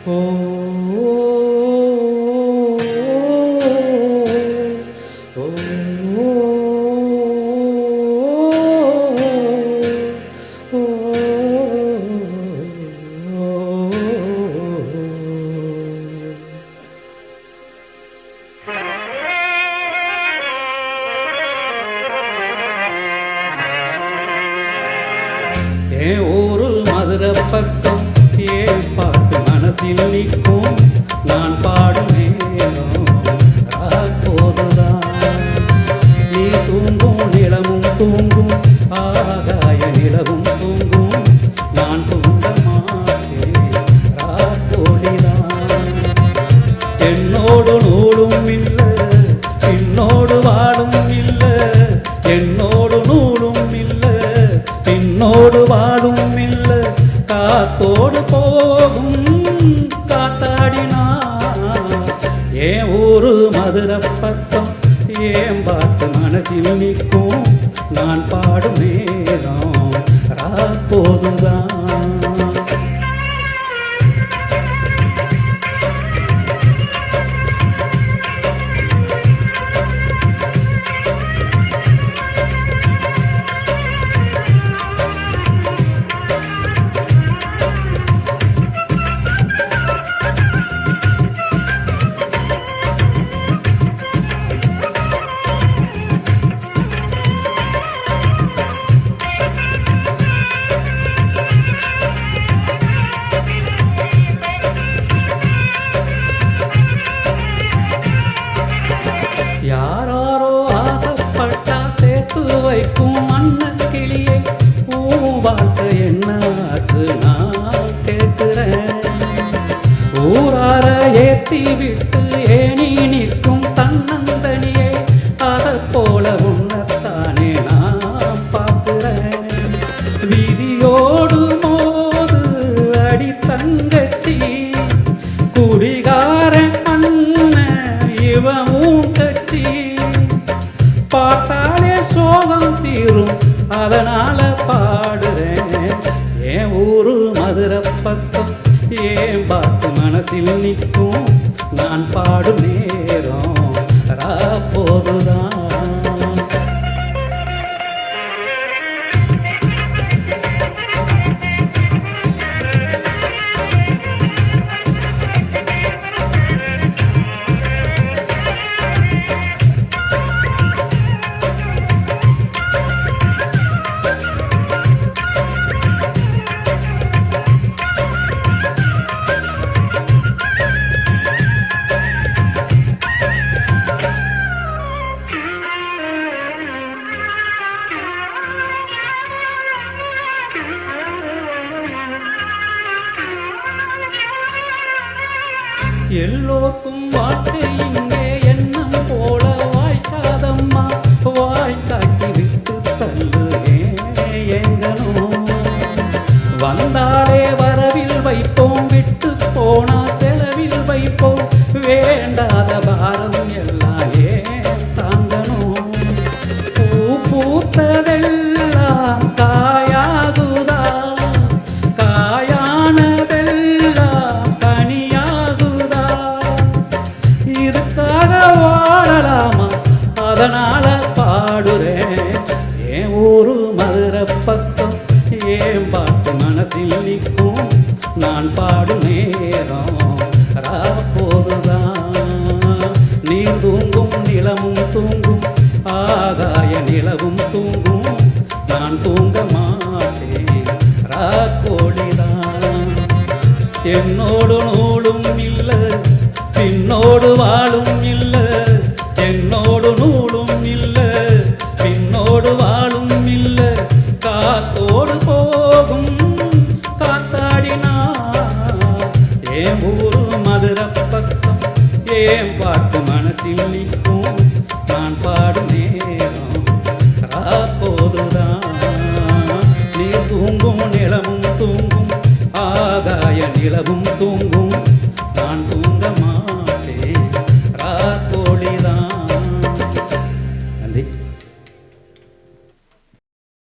ஓ ஓ ஏன் ஊரு மதுரை பக்கம் ஏன் பாட்டு மனசில் நிற்கும் நான் பாடும் நேரம் போதுதான் நீ தூங்கும் நிலமும் தூங்கும் ஆகாய நிலவும் தூங்கும் நான் தூங்க மாட்டேன் ராத்தோழிதான் என்னோடு நூலும் இல்லை என்னோடு வாழும் இல்லை என்னோடு நூலும் இல்லை பின்னோடு வாழும் இல்லை காத்தோடு போகும் காத்தாடினா ஏன் ஊரு மதுரை பக்கம் ஏன் பாட்டு மனசில் நிற்கும் நான் பாடும் நேரம் போதுதான் யாரோ ஆசைப்பட்டா சேர்த்து வைக்கும் மண்ணன் கிளியை வாழ்க்கை என்னாச்சு நான் கேட்கிறேன் ஊரார ஏத்தி விட்டு ஏனி நிற்கும் தன்னந்தனியே அதை போல உன்னத்தானே நான் பார்க்கிறேன் விதியோடு மோது அடி தங்கச்சி குடிகாரன் அண்ணன் இவமும் கட்சி பார்த்தாலே சோகம் தீரும் அதனால பாடுறேன் ஏன் ஊரு மதுரை பக்கம் ஏன் பாட்டு மனசில் நிற்கும் நான் பாடும் நேரம் போதுதான் எல்லோருக்கும் வாழ்க்கை இங்கே எண்ணம் போல வாய்க்காதம்மா வாய்க்காட்டி விட்டு தள்ளு எங்கனும் வந்தாலே வரவில் வைப்போம் விட்டு போனா செலவில் வைப்போம் வேண்டாத பாரம் எல்லாம் ஏன் தாங்கணும் பூ பூத்ததெல்லாம் காயாகுதா காயானதெல்லாம் கனியாகுதா இதுக்காக வாழலாமா அதனால பாடுறேன் ஏன் ஊரு மதுரை பக்கம் ஏன் பாட்டு மனசில் நிற்கும் நான் பாடும் நேரம் போதுதான் நீர் தூங்கும் நிலமும் தூங்கும் ஆகாய நிலவும் தூங்கும் நான் தூங்க மாட்டேன் ராக்கோழிதான் என்னோடு நூலும் இல்லை பின்னோடு வாழும் இல்லை என்னோடு நூலும் இல்லை பின்னோடு வாழும் இல்லை காத்தோடு போகும் காத்தாடினா ஏன் ஊரு மதுரை பக்கம் ஏன் பாட்டு மனசில் நிற்கும் நான் பாடும் நேரம் போதுதான் நீர் தூங்கும் நிலமும் தூங்கும் ஆகாய நிலவும் தூங்கும்